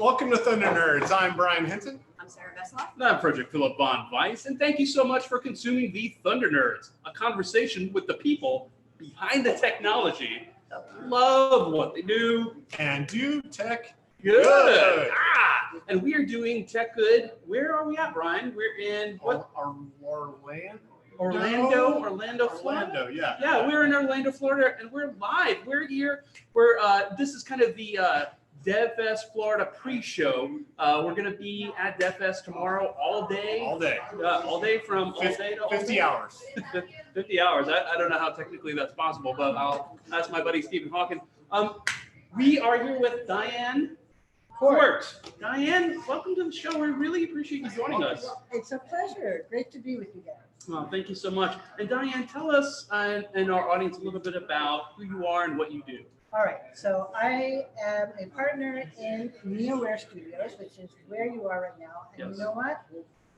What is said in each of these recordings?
Welcome to Thunder Nerds. I'm Brian Henson. I'm Sarah Vesloff. And I'm Frederick Philip Von Weiss, and thank you so much for consuming the Thunder Nerds, a conversation with the people behind the technology that love what they do And do tech good. And we are doing Tech Good. Where are we at, Brian? We're in what? Orlando, Florida. Yeah. Yeah, we're in Orlando, Florida, and we're live. We're here. This is kind of the DevFest Florida pre-show. We're going to be at DevFest tomorrow all day. All day. All day from all day to all 50 day. hours. 50 hours. I don't know how technically that's possible, but I'll ask my buddy Stephen Hawken. We are here with Diane Court. Diane, welcome to the show. We really appreciate you joining us. It's a pleasure. Great to be with you guys. Well, thank you so much. And Diane, tell us and our audience a little bit about who you are and what you do. All right. So I am a partner in Neoware Studios, which is where you are right now. And Yes. You know what?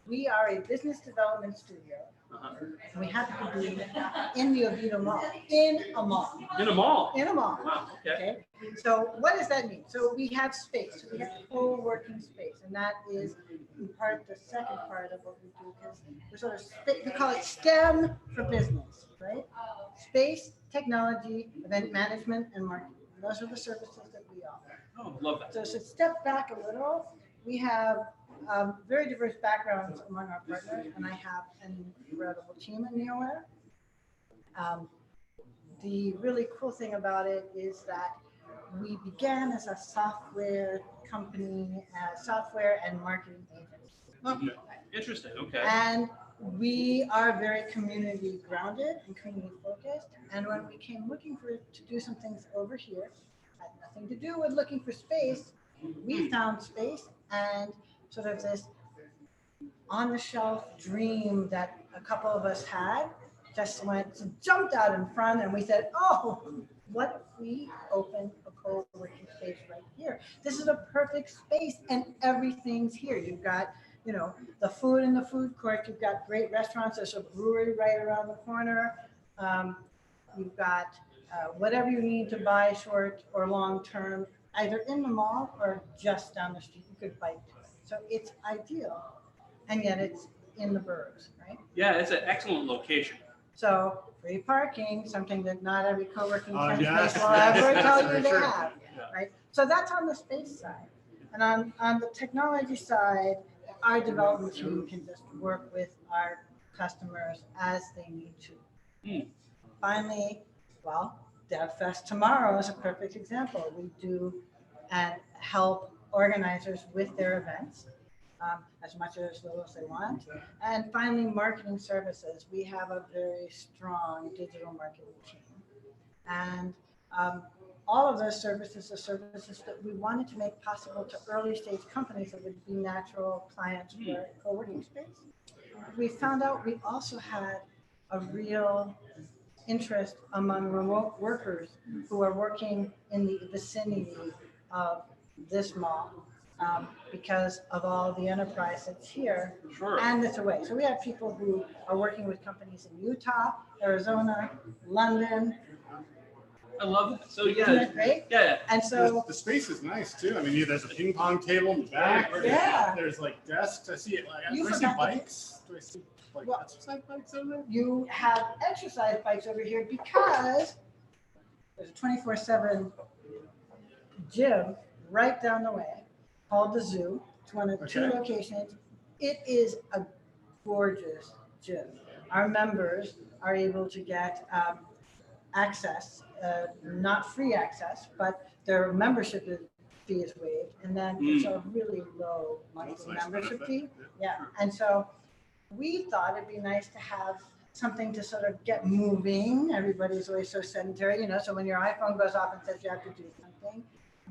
We are a business development studio. And we happen to be in the Oviedo Mall. In a mall. In a mall. In a mall. Wow. Okay. So what does that mean? So we have space. So we have co-working space, and that is in part the second part of what we do, because we're sort of we call it STEM for business, right? Space, technology, event management, and marketing. And those are the services that we offer. Oh, love that. So to step back a little, we have very diverse backgrounds among our partners, and I have an incredible team at Neoware. The really cool thing about it is that we began as a software company, software and marketing agency. Okay. Interesting. Okay. And we are very community grounded and community focused. And when we came looking to do some things over here, had nothing to do with looking for space, we found space and sort of this on-the-shelf dream that a couple of us had jumped out in front, and we said, oh, what if we open a co-working space right here? This is a perfect space and everything's here. You've got, the food in the food court. You've got great restaurants. There's a brewery right around the corner. You've got whatever you need to buy short or long term, either in the mall or just down the street. You could bike to it. So it's ideal, and yet it's in the burbs, right? Yeah, it's an excellent location. So free parking, something that not every co-working space yes. will ever tell you they Sure. have, right? So that's on the space side. And on the technology side, our development team can just work with our customers as they need to. Finally, DevFest tomorrow is a perfect example. We do and help organizers with their events. As much or as little as they want. And finally, marketing services. We have a very strong digital marketing team. And all of those services are services that we wanted to make possible to early stage companies that would be natural clients for co-working space. We found out we also had a real interest among remote workers who are working in the vicinity of this mall. Because of all the enterprise that's here and that's away. So we have people who are working with companies in Utah, Arizona, London. I love it. So Isn't that great? Yeah. And so The space is nice too. I mean, there's a ping pong table in the back. Yeah. There's like desks. I see it. You Do I see forgot the- bikes? Do I see like exercise bikes over there? you have exercise bikes over here because there's a 24/7 gym right down the way called the Zoo. It's one of two locations. It is a gorgeous gym. Our members are able to get access, not free access, but their membership fee is waived. And then it's a really low monthly membership fee. Yeah. And so we thought it'd be nice to have something to sort of get moving. Everybody's always so sedentary, so when your iPhone goes off and says you have to do something,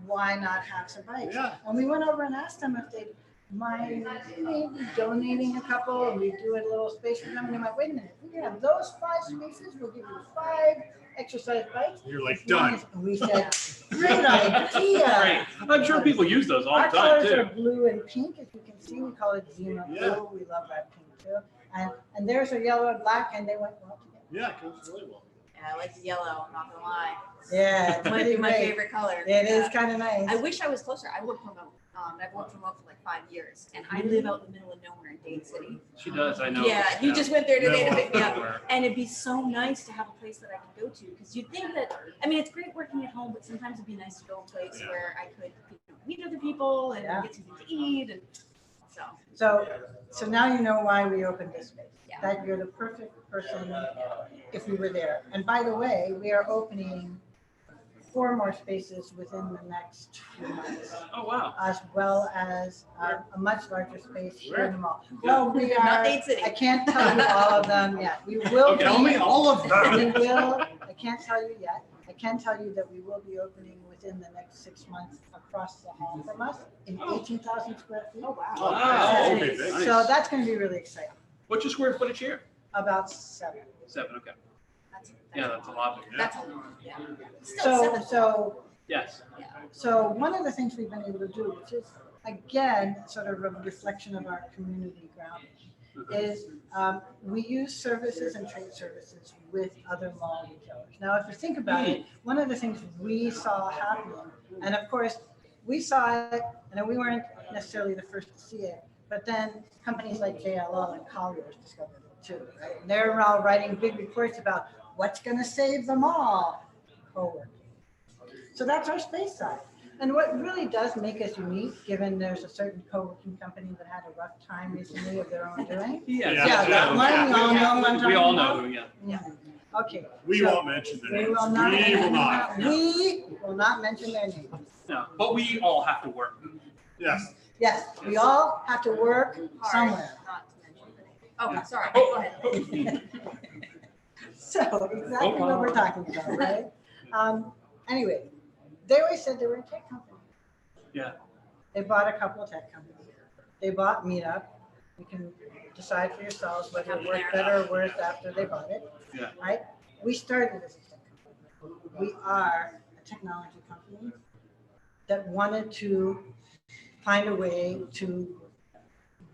why not have some bikes? Yeah. And we went over and asked them if they'd mind maybe donating a couple, and we do a little space for them. And they went, wait a minute, we can have those 5 spaces. We'll give you 5 exercise bikes. You're like, done. And we said, great idea. Great. I'm sure people use those all Our the time colors too. are blue and pink, as you can see. We call it Zima Blue. Yeah. We love that pink too. And there's a yellow and black, and they went well together. Yeah, it goes really well. Yeah, I like the yellow, I'm not gonna lie. Yeah, it's Might pretty be my great. favorite color. It is kind of nice. I wish I was closer. I would promote. I've worked remote for like 5 years, and I live out in the middle of nowhere in Dade City. She does, I know. Yeah, you just went there today to No, pick me up. nowhere. And it'd be so nice to have a place that I could go to, because you'd think that, I mean, it's great working at home, but sometimes it'd be nice to go to a place Yeah. where I could meet other people and Yeah. get something to eat. And So now you know why we opened this space. Yeah. That you're the perfect person if we were there. And by the way, we are opening 4 more spaces within the next few months, Oh, wow. as well as a much larger space here in the mall. Yeah. Well, we Not are, Dade City. I can't tell you all of them yet. We will. Okay. Tell me all of We them. will, I can't tell you yet. I can tell you that we will be opening within the next 6 months across the hall from us in 18,000 square feet. oh wow. Wow. Okay, Nice. So that's going to be really exciting. What's your square footage here? About 7. 7, okay. That's Yeah, that's a lot. That's a lot. Yeah. Still So, 7. so, Yes. so one of the things we've been able to do, which is again, sort of a reflection of our community grounding, is we use services and trade services with other mall retailers. Now, if you think about it, one of the things we saw happening, and of course, we saw it, and we weren't necessarily the first to see it, but then companies like JLL and Colliers discovered it too, right? And they're all writing big reports about what's going to save them all, coworking. So that's our space side. And what really does make us unique, given there's a certain co-working company that had a rough time recently of their own doing. Yes. Yeah, that one, we all know what I'm We talking all about. know who, yeah. Yeah. Okay. We so won't mention the We names. will not. We will not. We will not mention their names. No, but we all have to work. Yes. Yes, we all have to work somewhere. Not to mention the name. Okay, sorry. Go ahead. So exactly what we're talking about, right? Anyway, they always said they were a tech company. Yeah. They bought a couple of tech companies. They bought Meetup. You can decide for yourselves whether it worked better or worse after they bought it. Yeah. Right? We started as a tech company. We are a technology company that wanted to find a way to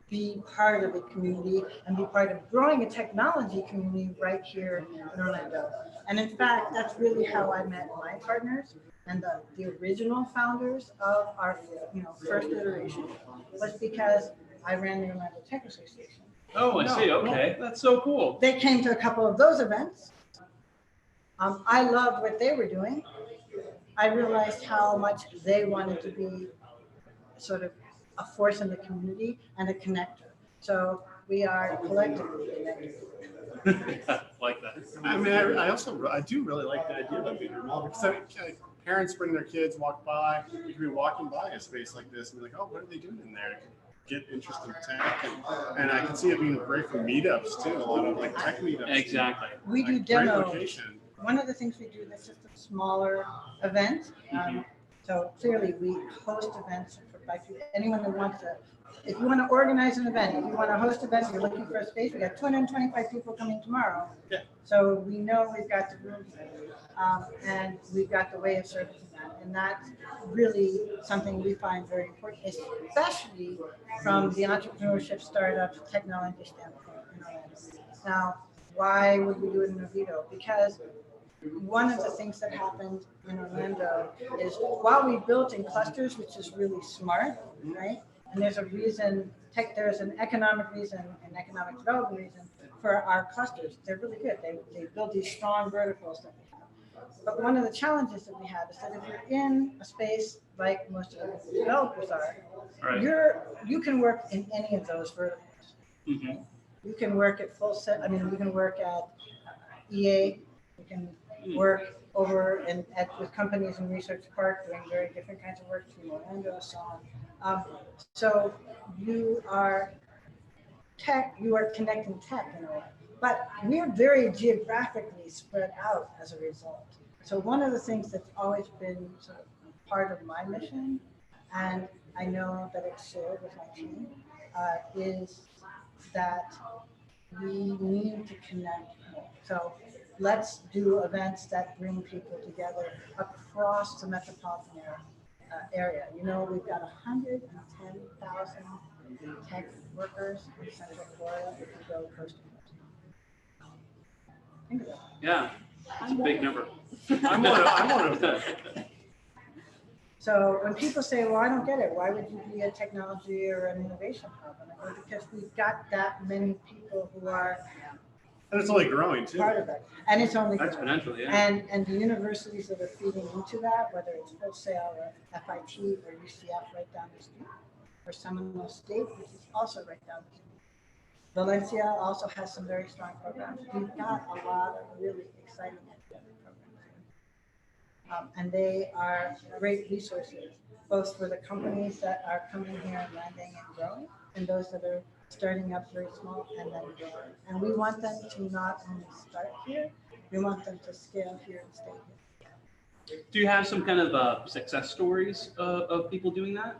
be part of a community and be part of growing a technology community right here in Orlando. And in fact, that's really how I met my partners and the original founders of our first iteration was because I ran the Orlando Tech Association. Oh, I see. Okay. That's so cool. They came to a couple of those events. I loved what they were doing. I realized how much they wanted to be sort of a force in the community and a connector. So we are collectively connected. Like that. I mean, I do really like the idea of being remote because parents bring their kids, walk by, you can be walking by a space like this and be like, oh, what are they doing in there? Get interested in tech, and I can see it being great for meetups too. A lot of like tech meetups. Exactly. We do Like, great demos. location. One of the things we do that's just a smaller event. So clearly we host events for anyone that wants to. If you want to organize an event, if you want to host events, you're looking for a space. We got 225 people coming tomorrow. Yeah. So we know we've got the room, and we've got the way of servicing that, and that's really something we find very important, especially from the entrepreneurship startup technology standpoint in Orlando. Now, why would we do it in Oviedo? Because one of the things that happened in Orlando is while we built in clusters, which is really smart, right? And there's a reason, there's an economic reason, an economic development reason for our clusters. They're really good. They build these strong verticals that we have. But one of the challenges that we have is that if you're in a space like most of the developers are, Right. you can work in any of those verticals. Mm-hmm. You can work at full set. I mean, you can work at EA. You can work over with companies in Research Park doing very different kinds of work in Orlando, so on. So you are connecting tech in a way, but we're very geographically spread out as a result. So one of the things that's always been sort of part of my mission, and I know that it's shared with my team, is that we need to connect more. So let's do events that bring people together across the metropolitan area. You know, we've got 110,000 tech workers in Central Florida if you go coast to coast. Think of that. Yeah. It's a big number. I'm one of them. So when people say, well, I don't get it, why would you be a technology or an innovation hub? And I go, because we've got that many people who are And it's only growing too. part of it. And it's only growing. Exponentially, yeah. And the universities that are feeding into that, whether it's Full Sail or FIT or UCF right down the street, or Seminole State, which is also right down the street. Valencia also has some very strong programs. We've got a lot of really exciting academic programs. And they are great resources, both for the companies that are coming here and landing and growing, and those that are starting up very small and then growing. And we want them to not only start here, we want them to scale here and stay here. Do you have some kind of success stories of people doing that?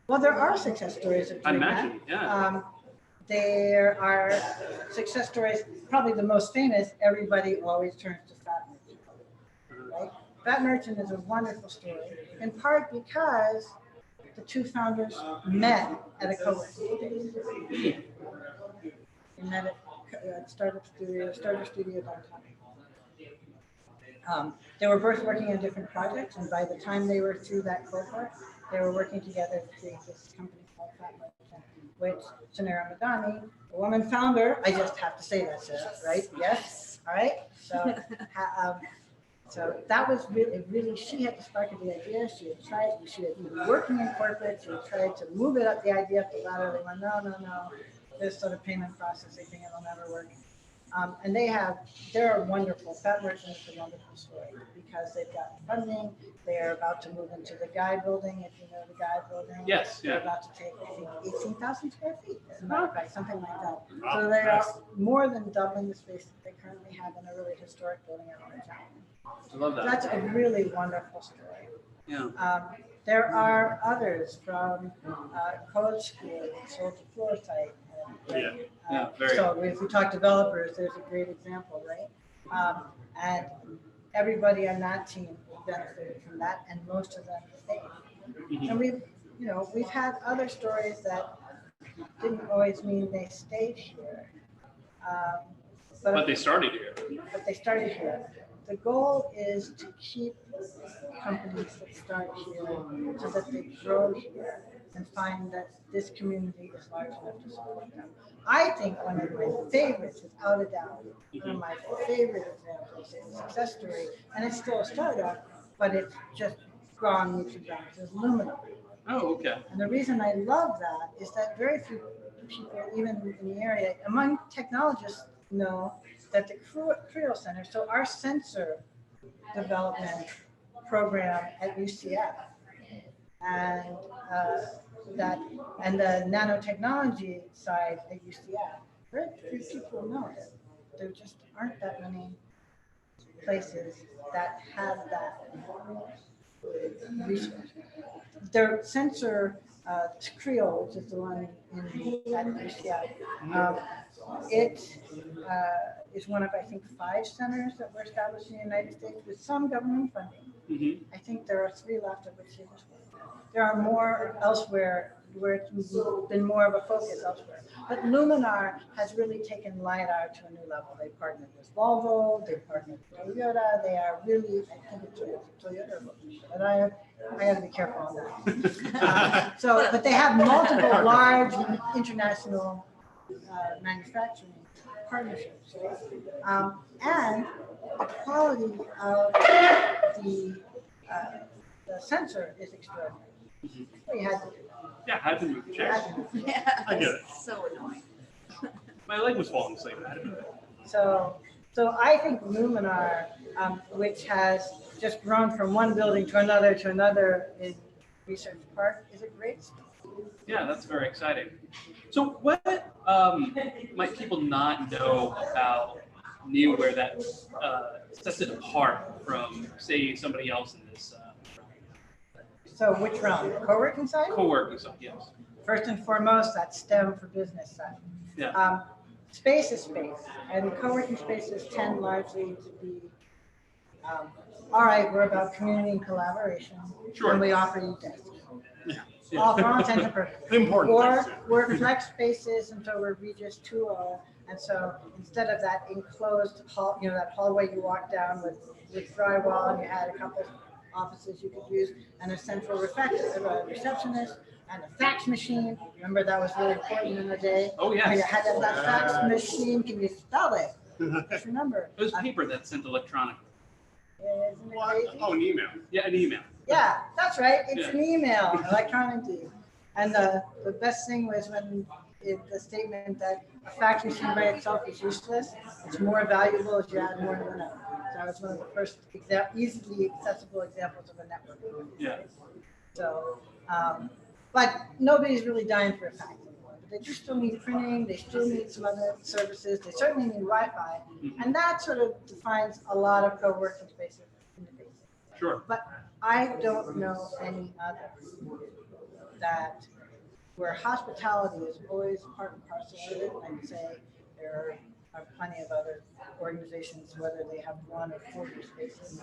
Well, there are success stories of I doing imagine, that. yeah. There are success stories, probably the most famous, everybody always turns to Fat Merchant, right? Fat Merchant is a wonderful story, in part because the two founders met at a co-working space. They met at Startup Studio downtown. They were both working on different projects, and by the time they were through that cohort, they were working together to create this company called Fat Merchant, which Sunera Madani, the woman founder, I just have to say that, Sarah, right? Yes, all right. So that was really, she had the spark of the idea. She had been working in corporate. She had tried to move it up the idea up the ladder. They went, no, this sort of payment processing thing, it'll never work. And they're wonderful. Fat Merchant is a wonderful story because they've got funding. They're about to move into the Guy building, if you know the Guy building. Yes, They're yeah. about to take, I think, 18,000 square feet, as a matter of fact, something like that. Wow, So they are nice. more than doubling the space that they currently have in a really historic building out in town. I love that. That's a really wonderful story. Yeah. There are others from Code School, Soldier Floor site. Yeah, very. So if we talk developers, there's a great example, right? And everybody on that team benefited from that, and most of them stayed. Mhm. And we've had other stories that didn't always mean they stayed here. But they started here. But they started here. The goal is to keep companies that start here so that they grow here and find that this community is large enough to support them. I think one of my favorites, without a doubt, one of my favorite examples is a success story, and it's still a startup, but it's just gone leaps and bounds, is Lumina. Oh, okay. And the reason I love that is that very few people, even in the area, among technologists, know that the Creo Center, so our sensor development program at UCF, and the nanotechnology side at UCF, very few people know that there just aren't that many places that have that resource. Their sensor, Creo, which is the one at UCF, it is one of, I think, 5 centers that were established in the United States with some government funding. Mm-hmm. I think there are 3 left, of which there are more elsewhere where it's been more of a focus elsewhere. But Luminar has really taken LiDAR to a new level. They partnered with Volvo, they partnered with Toyota. They are really, I think it's Toyota, but I got to be careful on that. But they have multiple large international manufacturing partnerships, and the quality of the sensor is extraordinary. We had to do that. Yeah, I had to move the chair. Yeah, I get it. so annoying. My leg was falling asleep. I had to move it. So I think Luminar, which has just grown from one building to another in Research Park, is a great story. Yeah, that's very exciting. So what might people not know about Neoware that sets it apart from, say, somebody else in this So which realm? Co-working side? co-working stuff? Yes. First and foremost, that's STEM for business side. Yeah. Space is space, and co-working spaces tend largely to be, all right, we're about community and collaboration, Sure. and we offer you desks. Yeah. All for all intents and purposes. Important Or things, yeah. we're flex spaces, and so we're Regis 2.0, and so instead of that enclosed hall, that hallway you walk down with drywall, and you had a couple offices you could use, and a central receptionist, and a fax machine. Remember that was really important in the day? Oh, yes. Where you had to have that fax machine. Can you spell it? Just remember. It was paper that sent electronically. Isn't it What? crazy? Oh, an email. Yeah, an email. Yeah, that's right. It's Yeah. an email, electronically. And the best thing was when the statement that a fax machine by itself is useless. It's more valuable as you add more to the network. So that was one of the first easily accessible examples of a network. Yeah. So, but nobody's really dying for a fax anymore. But they do still need printing. They still need some other services. They certainly need Wi-Fi, and that sort of defines a lot of co-working spaces in the basics. Sure. But I don't know any other that where hospitality is always part and parcel of it. I'd say there are plenty of other organizations, whether they have 1 or 40 spaces,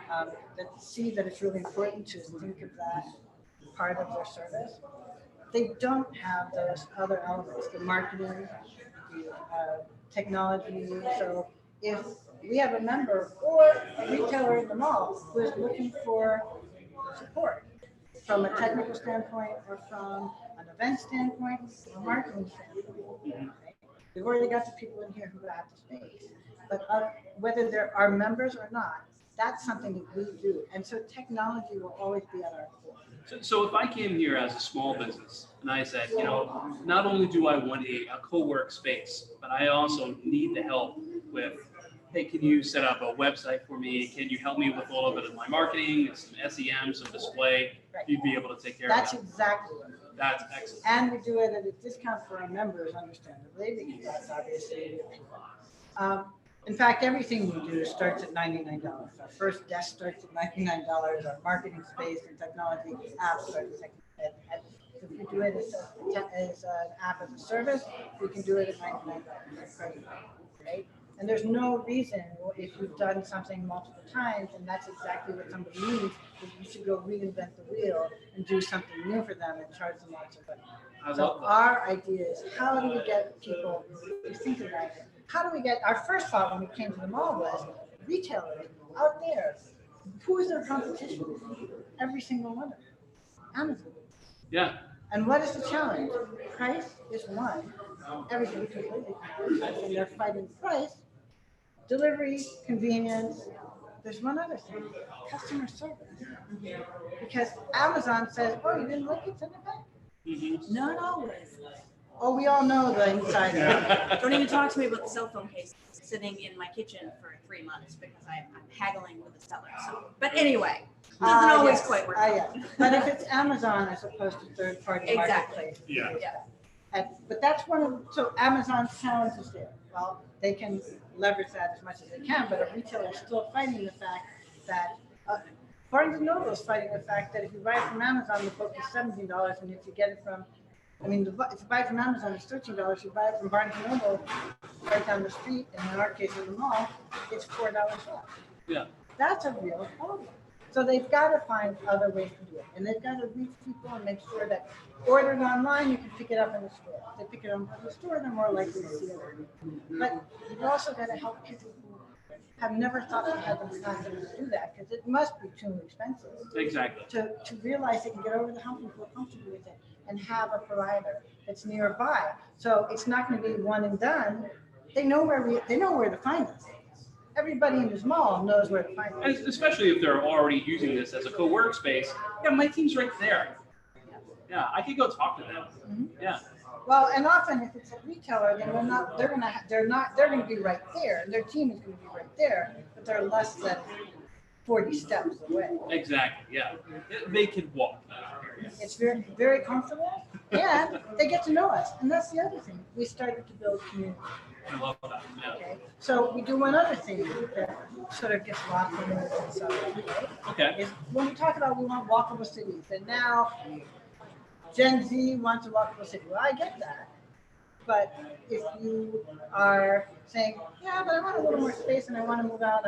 that see that it's really important to think of that part of their service. They don't have those other elements, the marketing, the technology. So if we have a member or a retailer in the mall who is looking for support from a technical standpoint or from an event standpoint, or a marketing standpoint, right? We've already got the people in here who have the space, but whether there are members or not, that's something that we do. And so technology will always be at our core. So if I came here as a small business and I said, not only do I want a co-work space, but I also need the help with, hey, can you set up a website for me? Can you help me with a little bit of my marketing, some SEM, some display? Right. You'd be able to take care That's of that. exactly what. That's excellent. And we do it at a discount for our members, understandably, because that's obviously. In fact, everything we do starts at $99. Our first desk starts at $99. Our marketing space and technology app starts at if we do it as an app as a service, we can do it at $99, right? And there's no reason, if you've done something multiple times and that's exactly what somebody needs, that you should go reinvent the wheel and do something new for them and charge them lots of money. I So love that. our idea is, how do we get people to think about it? How do we get, our first thought when we came to the mall was, retailers out there, who is their competition? Every single one of them. Amazon. Yeah. And what is the challenge? Price is one. Everything completely, and they're fighting price. Delivery, convenience. There's one other thing, customer service. Because Amazon says, oh, you didn't like it, send it back. Mm-hmm. Not always. Oh, we all know the inside. Don't even talk to me about the cell phone case sitting in my kitchen for 3 months because I'm haggling with the seller. So, but anyway, doesn't always yes. quite work. Yeah. But if it's Amazon as opposed to third-party Exactly. marketplace. Yeah. Yeah. But that's one of, so Amazon's challenge is there. Well, they can leverage that as much as they can, but a retailer is still fighting the fact that, Barnes & Noble is fighting the fact that if you buy it from Amazon, the book is $17, and if you get it from, if you buy it from Amazon, it's $13. You buy it from Barnes & Noble right down the street, and in our case in the mall, it's $4 less. Yeah. That's a real problem. So they've got to find other ways to do it. And they've got to reach people and make sure that ordered online, you can pick it up in the store. If they pick it up in the store, they're more likely to see it. But you've also got to help people who have never thought they had the capacity to do that, because it must be too expensive. Exactly. To realize they can get over the hump and feel comfortable with it and have a provider that's nearby. So it's not going to be one and done. They know where to find us. Everybody in this mall knows where to find And us. especially if they're already using this as a co-work space. Yeah, my team's right there. Yeah, I could go talk to them. Mhm. Yeah. Well, and often if it's a retailer, then they're going to be right there. Their team is going to be right there, but they're less than 40 steps away. Exactly. Yeah. They can walk. It's very, very comfortable, and they get to know us. And that's the other thing. We started to build community. I love that. Yeah. Okay, so we do one other thing that sort of gets lost in the subject. Okay. Is when we talk about we want walkable cities, and now Gen Z wants a walkable city. Well, I get that, but if you are saying, yeah, but I want a little more space and I want to move out,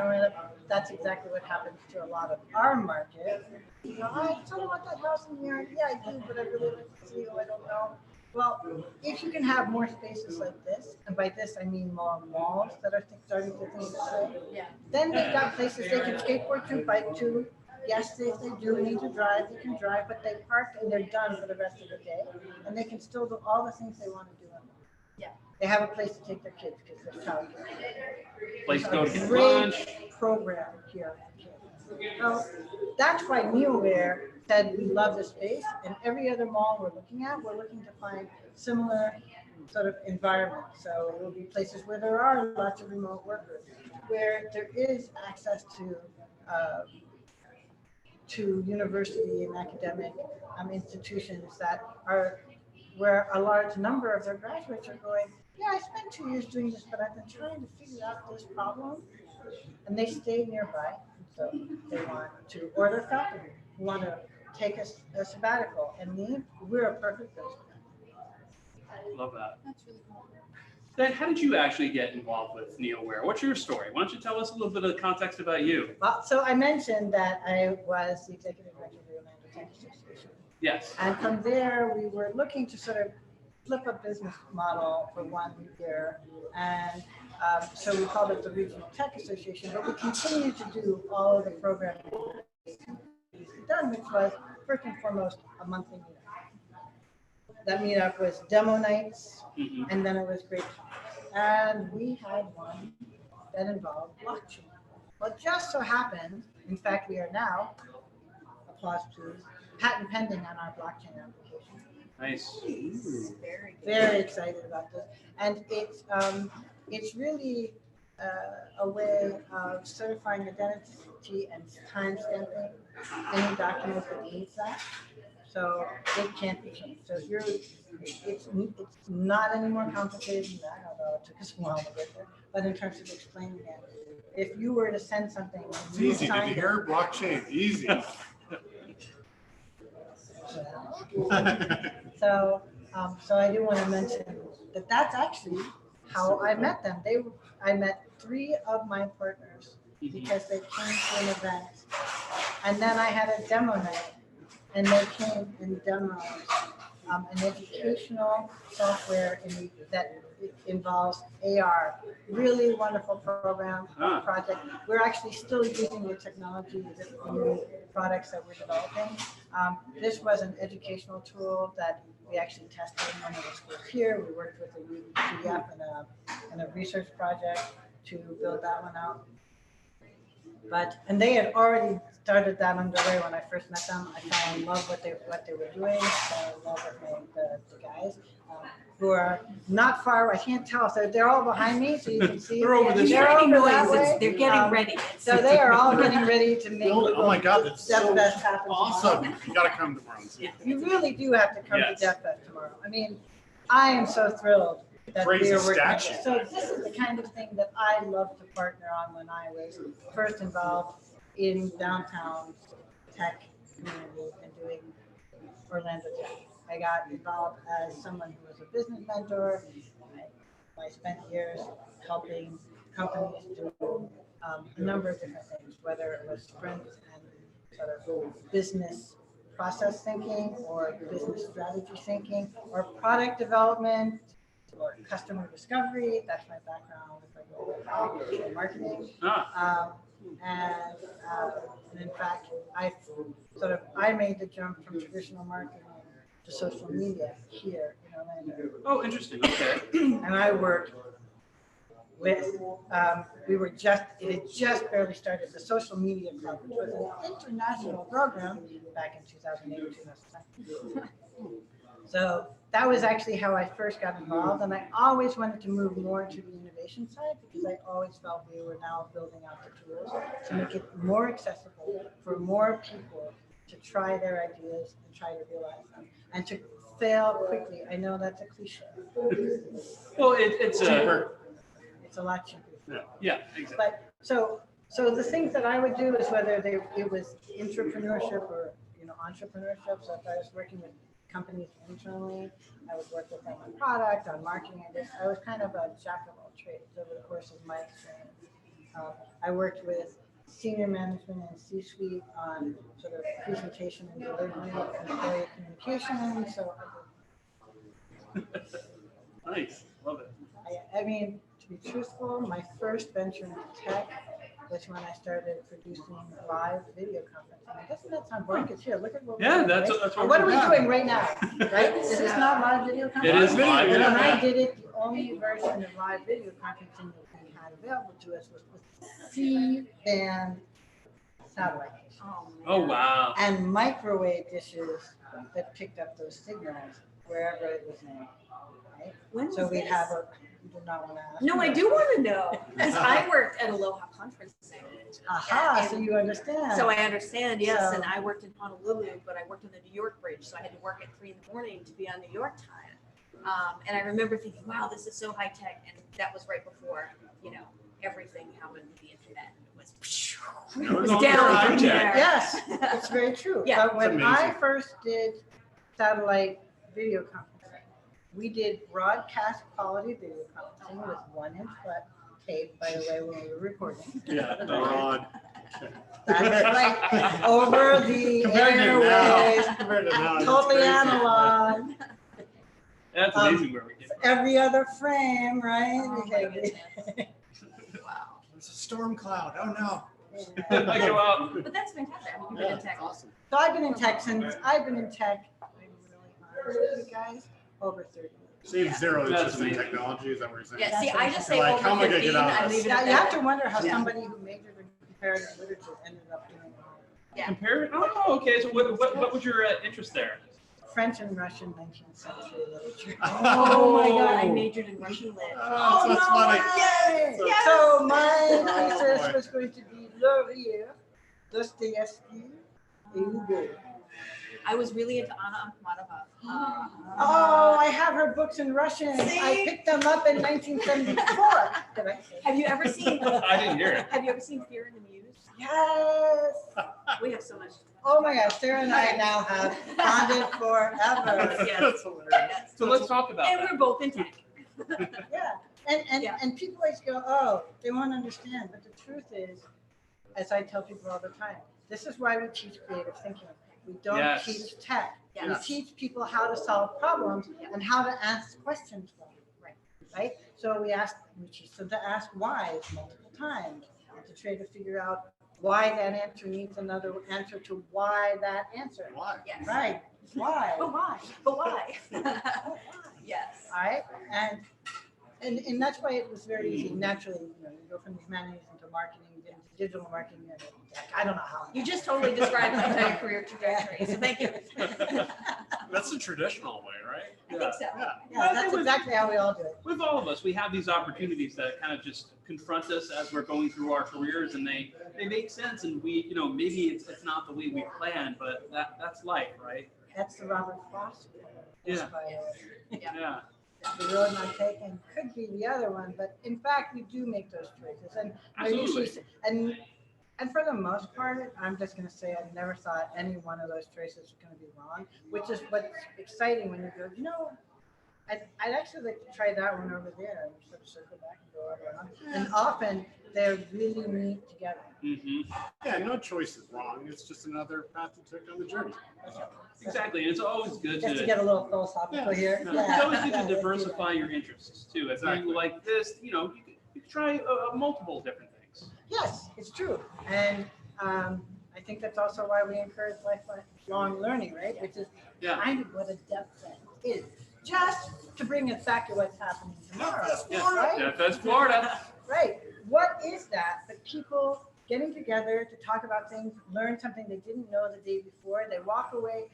that's exactly what happens to a lot of our market. I totally want that house in here. Yeah, I do, but I really like the city. I don't know. Well, if you can have more spaces like this, and by this I mean more malls that are starting to think this way, Yeah. then they've got places they can skateboard to, bike to, yes, if they do need to drive, they can drive, but they park and they're done for the rest of the day. And they can still do all the things they want to do. Yeah. They have a place to take their kids because they're childcare. Place to go to get Great lunch. program here for kids. So that's why Neoware said we love this space, and every other mall we're looking at, we're looking to find similar sort of environment. So it will be places where there are lots of remote workers, where there is access to university and academic institutions that are where a large number of their graduates are going, yeah, I spent 2 years doing this, but I've been trying to figure out this problem, and they stay nearby. So they want to, or their faculty who want to take a sabbatical and leave. We're a perfect place. Love that. That's really cool. Then how did you actually get involved with Neoware? What's your story? Why don't you tell us a little bit of the context about you? Well, so I mentioned that I was the executive director of the Orlando Tech Association. Yes. And from there, we were looking to sort of flip a business model for 1 year. And so we called it the Regional Tech Association, but we continued to do all of the programming we've done, which was first and foremost a monthly meetup. That meetup was demo nights, and then it was great talks. And we had one that involved blockchain. Well, it just so happened, in fact, we are now, applause please, patent pending on our blockchain application. Nice. Very excited about this. And it's really a way of certifying identity and time stamping any document that needs that. So it can't be changed. So it's not any more complicated than that, although it took us a while to get there. But in terms of explaining it, if you were to send something, It's easy. Did you hear blockchain? Easy. So I do want to mention that that's actually how I met them. I met 3 of my partners because they came to an event, and then I had a demo night, and they came and demoed an educational software that involves AR. Really wonderful program, project. We're actually still using the technology with the new products that we're developing. This was an educational tool that we actually tested in one of the schools here. We worked with a UCF in a research project to build that one out. And they had already started that underway when I first met them. I fell in love with what they were doing. I fell in love with the guys who are not far. I can't tell. So they're all behind me, so you can see. They're over this They're way. over that way. They're getting ready. So they are all getting ready to make. Oh my God, that's so Death Fest happen awesome. tomorrow. You got to come tomorrow and see. You really do have to come Yes. to Death Fest tomorrow. I mean, I am so thrilled that we Crazy are working. statue. So this is the kind of thing that I love to partner on when I was first involved in downtown tech community and doing Orlando Tech. I got involved as someone who was a business mentor. I spent years helping companies do a number of different things, whether it was sprint and sort of business process thinking or business strategy thinking or product development or customer discovery. That's my background. Like marketing. And in fact, I made the jump from traditional marketing to social media here in Orlando. Oh, interesting. Okay. And I worked with, it had just barely started, the Social Media Club, which was an international program back in 2008, 2009. So that was actually how I first got involved. And I always wanted to move more to the innovation side because I always felt we were now building out the tools to make it more accessible for more people to try their ideas and try to realize them and to fail quickly. I know that's a cliche. Well, it's cheaper. It's a lot cheaper. Yeah, exactly. But so the things that I would do is whether it was intrapreneurship or entrepreneurship. So if I was working with companies internally, I would work with them on product, on marketing. I was kind of a jack of all trades over the course of my experience. I worked with senior management and C-suite on sort of presentation and delivery, employee communication. So Nice, love it. I mean, to be truthful, my first venture into tech was when I started producing live video conferencing. Doesn't that sound boring? Because here, look at what we're Yeah, doing, that's right? what What are we're we doing. doing right now, right? Is this not live video conferencing? It is live, When yeah. I did it, the only version of live video conferencing that we had available to us was with C-band satellite dishes Oh, wow. and microwave dishes that picked up those signals wherever it was named. Right? When So was we this? have a. You do not want to ask. No, I do want to know because I worked at Aloha Conferencing. Aha, so and- you understand. So I understand, yes, So- and I worked in Honolulu, but I worked on the New York bridge, so I had to work at 3 in the morning to be on New York time. And I remember thinking, wow, this is so high tech, and that was right before, everything happened with the internet. It was all down high from tech. there. Yes, it's very true. Yeah. But when It's I amazing. first did satellite video conferencing, we did broadcast quality video conferencing with 1-inch flat tape, by the way, when we were recording. Yeah, broad. That's right. Over the Compared to now, airwaves, compared to now, it's totally crazy. analog. That's amazing where we came from. Every other frame, right? Oh, my Okay. Wow. It's a storm cloud. Oh no. I go out. But that's fantastic. I mean, you've been Yeah, in tech. awesome. So I've been in tech since, I'm really honest with you guys, over 30 years. So you have zero That's interest in amazing. technology, is that what you're saying? Yeah, see, I just say You're like, over how am I gonna 15, get out of I this? leave it Yeah, at you have that. to wonder how Yeah. somebody who majored in comparative literature ended up doing Yeah. Compare. Oh, okay. So what was your interest there? French and Russian 19th century literature. Oh my God, I majored in Russian lit. Oh, that's funny. Yay! Yes. So my Oh, thesis boy. was going to be Laurier, Dostoevsky, and Hugo. I was really into Anna Akhmatova. Oh, I have her books in Russian. I See? picked them up in 1974. Did I say? Have you ever seen? I didn't hear it. Have you ever seen Fear and the Muse? Yes. We have so much. Oh my gosh, Sarah and I now have bonded forever. Yes. That's hilarious. Yes. So let's talk about And that. we're both in tech. Yeah. Yeah. And people always go, oh, they won't understand. But the truth is, as I tell people all the time, this is why we teach creative thinking. We don't Yes. teach tech. Yes. We teach people how to solve problems and how to ask questions for them. Right? So we teach them to ask why multiple times and to try to figure out why that answer needs another answer to why that answer. Why? Yes. Right? Why? But why? But why? Yes. All right, and that's why it was very easy. Naturally, you go from the humanities into marketing, you get into digital marketing. And I don't know how. You just totally described my entire career trajectory. So thank you. That's the traditional way, right? I think so. Yeah. Yeah, that's exactly how we all do it. With all of us, we have these opportunities that kind of just confront us as we're going through our careers, and they make sense. And we, maybe it's not the way we planned, but that's life, right? That's the Robert Frost. Yeah. Yeah. The road not taken could be the other one, but in fact, we do make those choices, and they're Absolutely. usually and for the most part, I'm just going to say I never thought any one of those choices was going to be wrong, which is what's exciting when you go, I'd actually like to try that one over there and sort of circle back and go over on. And often they're really neat together. Mm-hmm. Yeah, no choice is wrong. It's just another path to take on the journey. Exactly. And it's always good Just to to. get a little philosophical here. Yeah. It's always good Yeah, to diversify your interests too. If Exactly. you like this, you can try multiple different things. Yes, it's true. And I think that's also why we encourage lifelong learning, right? Which is Yeah. kind of what a depth thing is. Just to bring us back to what's happening tomorrow. Yeah. Right? Yeah, that's Florida. Right. What is that? But people getting together to talk about things, learn something they didn't know the day before. They walk away.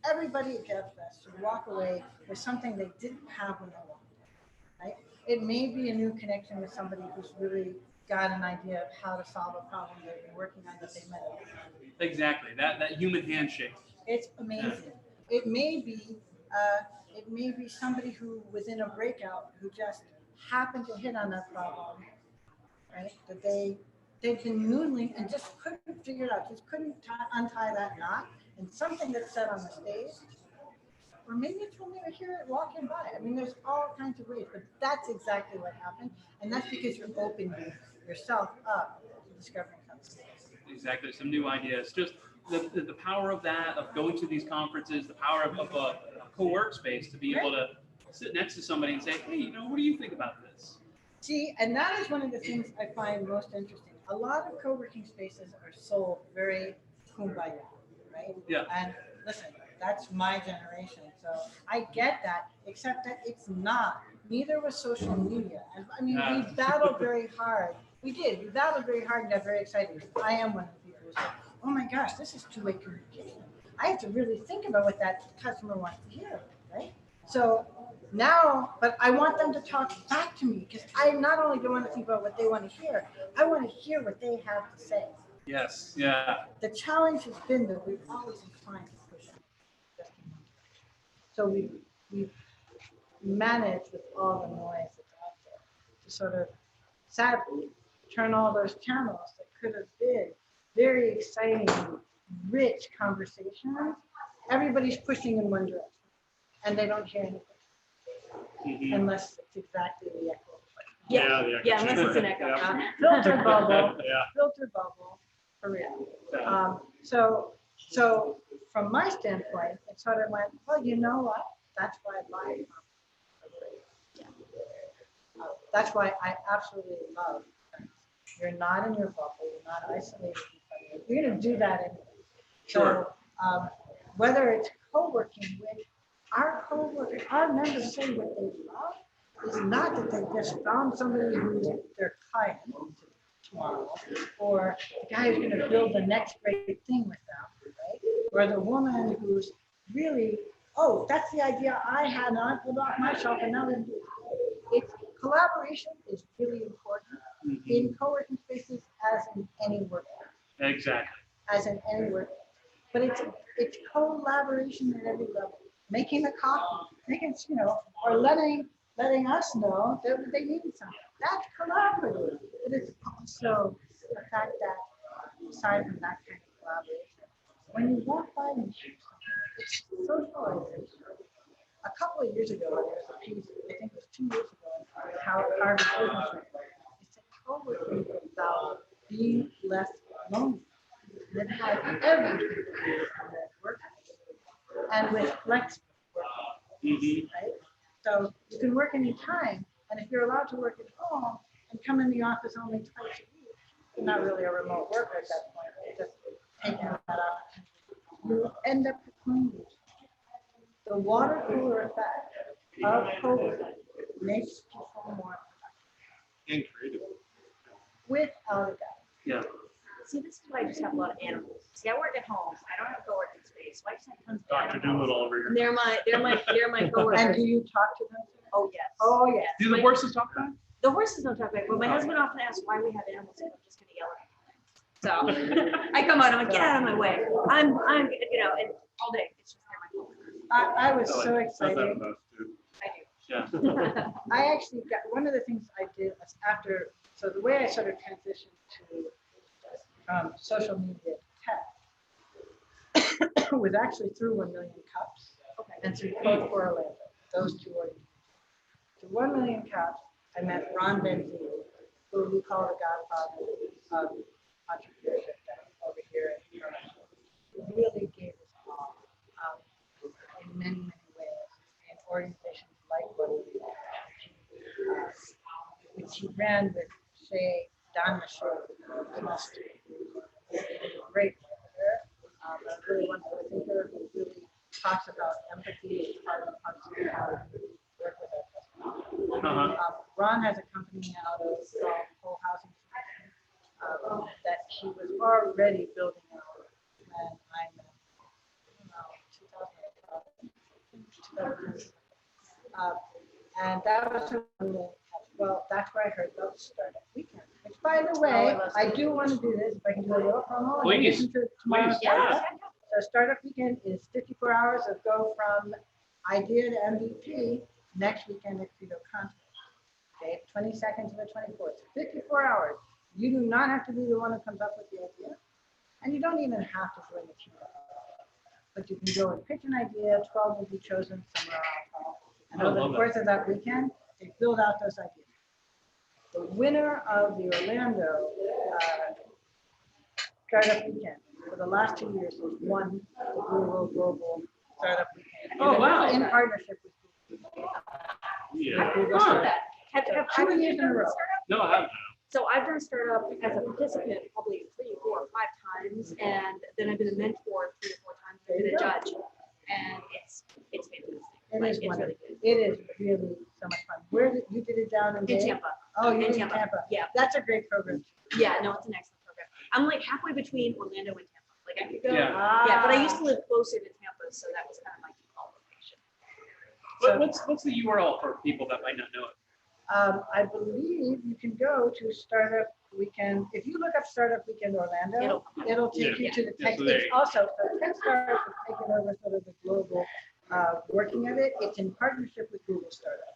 Everybody at GevFest should walk away with something they didn't have when they walked in, right? It may be a new connection with somebody who's really got an idea of how to solve a problem they've been working on that they met. Exactly. That human handshake. It's amazing. It may be somebody who was in a breakout who just happened to hit on that problem, right? That they've been noodling and just couldn't figure it out, just couldn't untie that knot, and something that's said on the stage, or maybe it's when they were here walking by. I mean, there's all kinds of ways, but that's exactly what happened, and that's because you're opening yourself up to discovering something. Exactly. Some new ideas. Just the power of that, of going to these conferences, the power of a co-work space to be able to sit next to somebody and say, hey, what do you think about this? See, and that is one of the things I find most interesting. a lot of co-working spaces are sold very kumbaya, right? Yeah. And listen, that's my generation, so I get that, except that it's not. Neither was social media. And I mean, Yeah. we battled very hard. We did. We battled very hard and got very excited. I am one of the people who said, oh my gosh, this is two-way communication. I have to really think about what that customer wants to hear, right? So now, but I want them to talk back to me because I not only do want to think about what they want to hear, I want to hear what they have to say. Yes. Yeah. The challenge has been that we've always inclined to push just in one direction. So we've managed with all the noise that's out there to sort of sadly turn all those channels that could have been very exciting, rich conversations. Everybody's pushing in one direction and they don't hear anything Mhm. unless it's exactly the echo. Yeah, the yeah, echo unless it's an chamber. echo. Yeah. Filter bubble, Yeah. filter bubble, for real. Yeah. So from my standpoint, it sort of went, well, you know what? That's why I buy it. That's why I absolutely love friends. You're not in your bubble. You're not isolated from you. You're going to do that anyway. Sure. So whether it's co-working, which our co-workers, our members say what they love is not that they just found somebody who's their client tomorrow, or the guy who's going to build the next great thing with them, right? Or the woman who's really, oh, that's the idea I had, and I pulled off my shelf, and now they do it. It's collaboration is really important in co-working spaces as in any workplace. Exactly. As in any workplace. But it's collaboration at every level. Making the coffee, making, or letting us know that they need something. That's collaborative. But it's also the fact that aside from that kind of collaboration, when you walk by and shoot something, it's socialization. A couple of years ago, there was a piece, I think it was 2 years ago, how Harvard Business Review. It said co-working is about being less lonely. And it had everything to do with work and with flexible work, right? So you can work anytime, and if you're allowed to work at home and come in the office only twice a week, you're not really a remote worker at that point. You're just taking that opportunity. You end up cocooned. The water cooler effect of COVID makes people more And creative. without a doubt. Yeah. See, this is why I just have a lot of animals. See, I work at home. I don't have a co-working space. So I just have tons of Dr. animals. Doolittle over here. And they're my And coworkers. do you talk to them? Oh, yes. Oh, yes. Do the horses talk back? The horses don't talk back, but my husband often asks why we have animals, and I'm just gonna yell at them. So I come out, I'm like, get out of my way. I'm, and all day, it's just they're my coworkers. I was so Does excited. that with us too. Yeah. I actually got, one of the things I did was after, so the way I sort of transitioned to social media tech was actually through 1 Million Cups and through Code for Orlando, those two organizations. Through 1 Million Cups, I met Ron Benzine, who we call the godfather of entrepreneurship over here in Toronto. He really gave us all in many, many ways in organizations like what we do, which he ran with Shay Donmashire, great marketer, a really wonderful thinker who really talks about empathy as part of how to work with our customers. Ron has a company out of whole housing solutions that he was already building out when I met, 2012. And that was well, that's where I heard about Startup Weekend. Which, by the way, I do want to do this. If I can do a little promo. Please, Tomorrow's please, Startup. So Startup Weekend is 54 hours of go from idea to MVP. Next weekend at Credo Conference. Okay, 22nd to the 24th. 54 hours. You do not have to be the one who comes up with the idea, and you don't even have to bring a team up. But you can go and pitch an idea. 12 will be chosen somewhere else. And over the course of that weekend, they build out those ideas. The winner of the Orlando Startup Weekend for the last 2 years has won the Google Global Startup Weekend. Oh, wow. In partnership with Google. Yeah. Google Oh, Startup. have 2 years in a row. No, I haven't. So I've done startup as a participant probably 3, 4, 5 times, and then I've been a mentor 3 or 4 times. I've been a judge, and it's fantastic. It Like, is it's wonderful. really good. It is really so much fun. Where did you did it down in In Dayton? Tampa. Oh, you In did in Tampa. Tampa. Yeah. That's a great program. Yeah, no, it's an excellent program. I'm like halfway between Orlando and Tampa. Like I could go. Yeah. Yeah, but I used to live closer to Tampa, so that was kind of my default location. What's the URL for people that might not know it? I believe you can go to Startup Weekend. If you look up Startup Weekend Orlando, it'll take you to the Yeah, tech. so there It's you go. also, so TechStars has taken over sort of the global working of it. It's in partnership with Google Startup.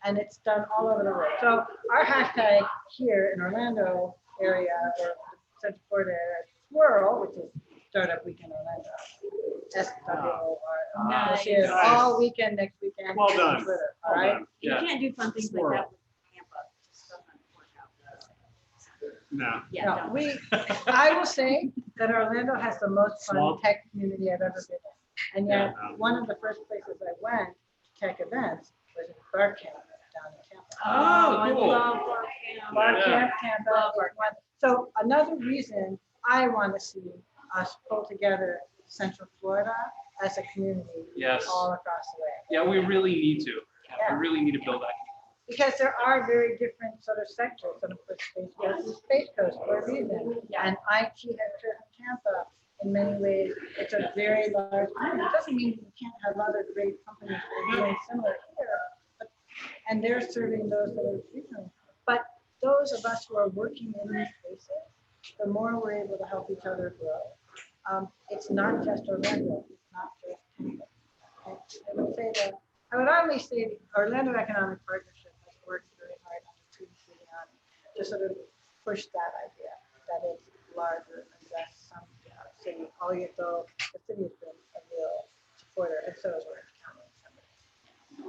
And it's done all over the world. So our hashtag here in Orlando area, or Central Florida area, Swirl, which is Startup Weekend Orlando. SWOR. Nice. This is all weekend, next weekend. Well on done. Twitter, Well all right? done. You Yeah. can't do fun things like that with Tampa. It just doesn't work out. No. Yeah, No, I will say that Orlando has the most fun Small. tech community I've ever been in. And yet, Yeah. one of the first places I went to tech events was in Bar Camp down in Tampa. Oh, cool. I love Bar Camp. Bar Yeah. Camp, Tampa. Love Bar is one. So another reason I want to see us pull together Central Florida as a community Yes. all across the way. Yeah, we really need to. Yeah. We really need to build that. Because there are very different sort of sectors. Sort of Space Coast is Space Coast for a reason. And IT has chosen Tampa in many ways. It's a very large community. It doesn't mean you can't have other great companies that are doing similar here. And they're serving those that are regional. But those of us who are working in these spaces, the more we're able to help each other grow. It's not just Orlando. It's not just Tampa. I would only say the Orlando Economic Partnership has worked very hard on the Treaty to sort of push that idea that it's larger than just some city. Although the city has been a real supporter, and so is Orange County.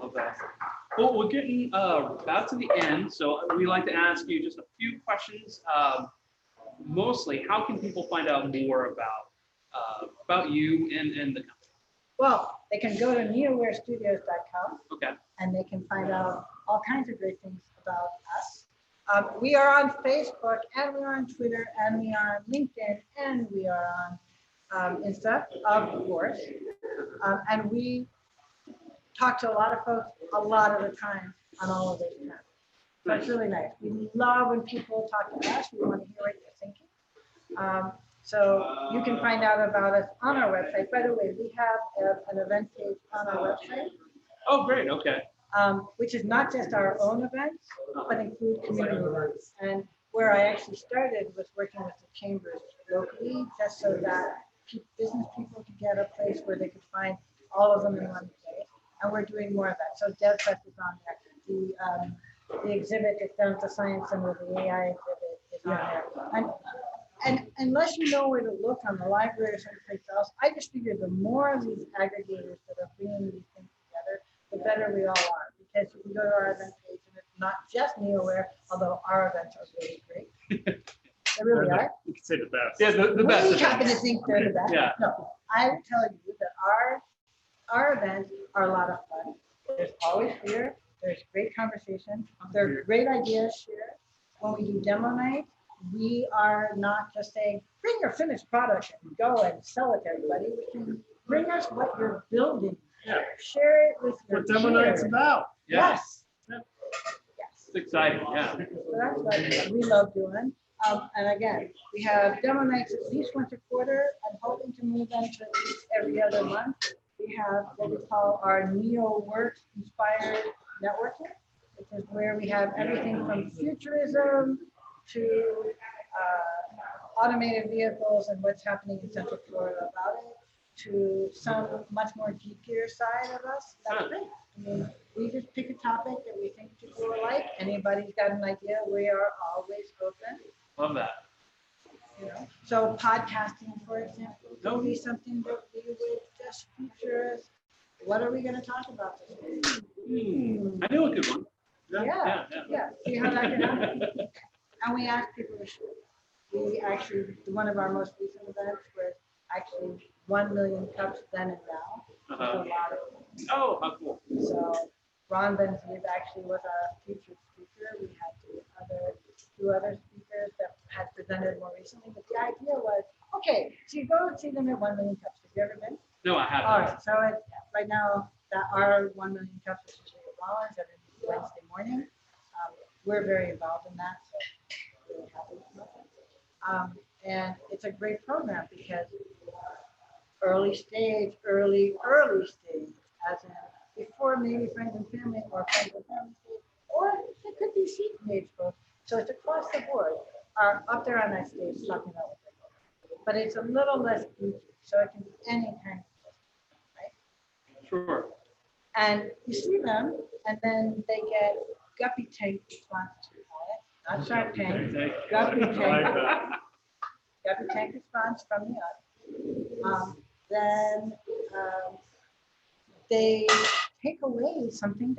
Love that. Well, we're getting about to the end, so we like to ask you just a few questions. Mostly, how can people find out more about you and the company? Well, they can go to neowarestudios.com. Okay. And they can find out all kinds of great things about us. We are on Facebook, and we are on Twitter, and we are on LinkedIn, and we are on Insta, of course. And we talk to a lot of folks a lot of the time on all of those channels. So it's really nice. We love when people talk to us. We want to hear what you're thinking. So you can find out about us on our website. By the way, we have an event page on our website. Oh, great. Okay. Which is not just our own events, but include community events. And where I actually started was working with the chambers locally, just so that business people could get a place where they could find all of them in one place. And we're doing more of that. So DevFest is on there. The exhibit that's down at the Science Center, the AI exhibit is on there. And unless you know where to look on the library or someplace else, I just figure the more of these aggregators that are bringing these things together, the better we all are. Because you can go to our event page, and it's not just Neoware, although our events are really great. They really are. You can say the best. Yeah, the best. We happen to think they're the best. Yeah. No, I will tell you that our events are a lot of fun. There's always beer. There's great conversation. There are great ideas shared. When we do demo night, we are not just saying, bring your finished product and go and sell it to everybody. We can bring us what you're building. Yeah. Share it with your What demo night's peers. about. Yeah. Yes. Yeah. Yes. It's exciting. Yeah. So that's what we love doing. And again, we have demo nights at least once a quarter. I'm hoping to move them to at least every other month. We have what we call our Neoworks inspired networking, which is where we have everything from futurism to automated vehicles and what's happening in Central Florida about it, to some much more geekier side of us. That's great. I mean, we just pick a topic that we think people will like. Anybody's got an idea, we are always open. Love that. You know, so podcasting, for example, would be something that we would just feature as, what are we going to talk about this week? I know a good one. Yeah. See how that can happen. And we ask people to share. We actually, one of our most recent events was actually 1 million cups then and now. It's a lot of things. Oh, how cool. So Ron Benziv actually was our featured speaker. We had two other two other speakers that had presented more recently, but the idea was, okay, so you go and see them at 1 Million Cups. Have you ever been? No, I haven't. All right, so right now, that our 1 Million Cups is usually at Rollins every Wednesday morning. We're very involved in that, so really happy about that. And it's a great program because early stage, early stage, as in before maybe friends and family or friends and family stage, or it could be seed age folks. So it's across the board are up there on that stage talking about what they're doing. But it's a little less geeky, so it can be any kind of person, right? Sure. And you see them, and then they get guppy tank response to it, not Shark Tank, guppy tank, guppy tank response from the audience. Then they take away something.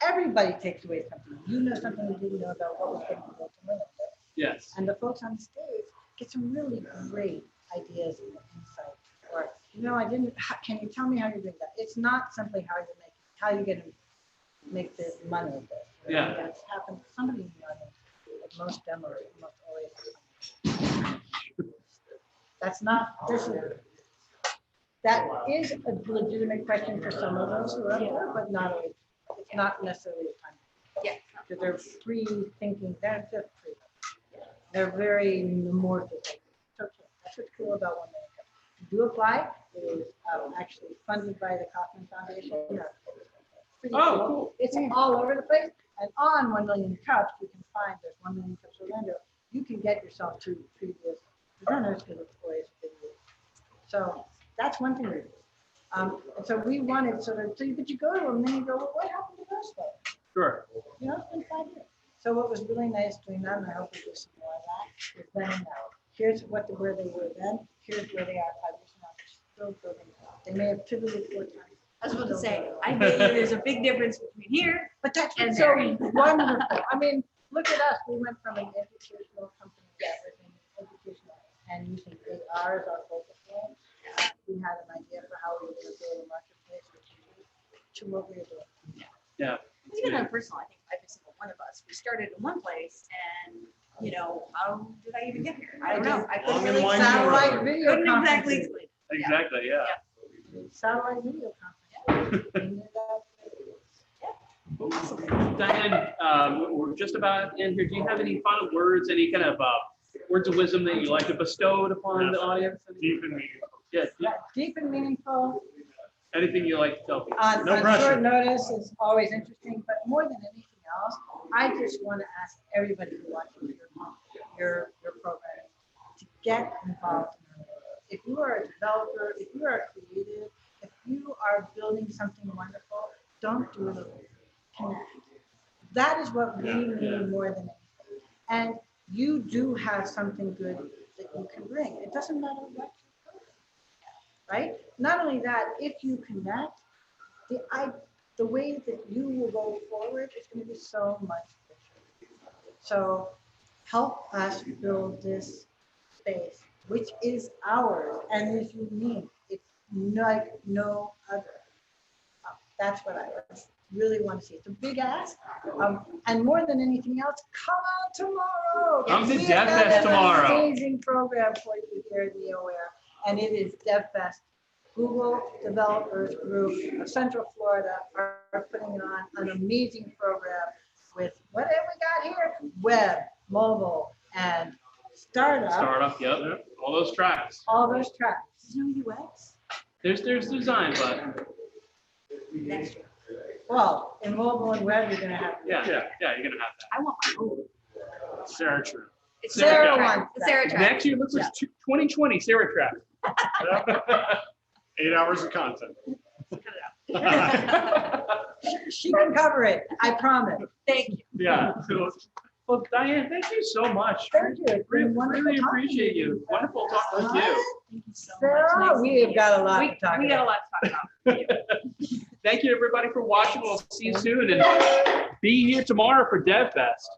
Everybody takes away something. You know something you didn't know about what was going to go to minute. Yes. And the folks on the stage get some really great ideas and insight. Or, I didn't. Can you tell me how you're doing that? It's not simply how you're going to make the money with it. Yeah. That's happened. Somebody in the audience, like most demos, almost always. That's not. That is a legitimate question for some of those who are up there, but not always. It's not necessarily a time. Yeah. Because they're free-thinking. They're just free. They're very amorphous. Okay. That's what's cool about 1 Million Cups. You do apply. It is actually funded by the Kaufman Foundation. Pretty cool. It's all over the place. And on 1 Million Cups, you can find there's 1 Million Cups Orlando. You can get yourself to previous presenters because it's always video. So that's one thing we do. And so we wanted but you go to them and then you go, well, what happened to those folks? Sure. It's been 5 years. So what was really nice doing that, and I hope we do some more of that, is letting them know. Here's where they were then. Here's where they are 5 years now. They're still building. They may have pivoted 4 times. I was about to say, I bet you there's a big difference between here But that's and so there. wonderful. I mean, look at us. We went from an educational company that was in educational and using AR as our focus point. We had an idea for how we were going to build a marketplace to what we were doing. Yeah. Even on personal, I think every single one of us, we started in one place and, how did I even get here? I don't know. I couldn't really Satellite video couldn't exactly conferencing. explain it. Exactly. Yeah. Satellite video conferencing. Diane, we're just about in here. Do you have any final words, any kind of words of wisdom that you like to bestow upon the audience? Deep and meaningful. Yeah. Deep and meaningful. Anything you like to tell people? On pressure. short notice is always interesting, but more than anything else, I just want to ask everybody who watches your program to get involved in it. If you are a developer, if you are a creative, if you are building something wonderful, don't do it alone. Connect. That is what we need more than anything. And you do have something good that you can bring. It doesn't matter what you do, right? Not only that, if you connect, the way that you will go forward is going to be so much richer. So help us build this space, which is ours and is unique. It's like no other. That's what I really want to see. It's a big ask. And more than anything else, come out tomorrow. Come to We have DevFest an tomorrow. Amazing program for you here at Neoware, and it is DevFest. Google Developers Group of Central Florida are putting on an amazing program with whatever we got here: web, mobile, and startup. Startup, yep. All those tracks. All those tracks. There's no UX. There's design, but Next year. Well, in mobile and web, you're gonna have. yeah, you're gonna have that. I want my own. Sarah True. It's Sarah Track. wants The that. Sarah Track. Next year looks like 2020 Sarah Track. 8 hours of content. She can cover it. I promise. Thank you. Yeah. Well, Diane, thank you so much. Thank you. It's been Really, wonderful really talking appreciate to you. Wonderful talking with you. Thank you so much. Sarah, Nice to we meet have you. got a lot to talk We got a about. lot to talk about. Thank you, everybody, for watching. We'll see you soon, and be here tomorrow for DevFest.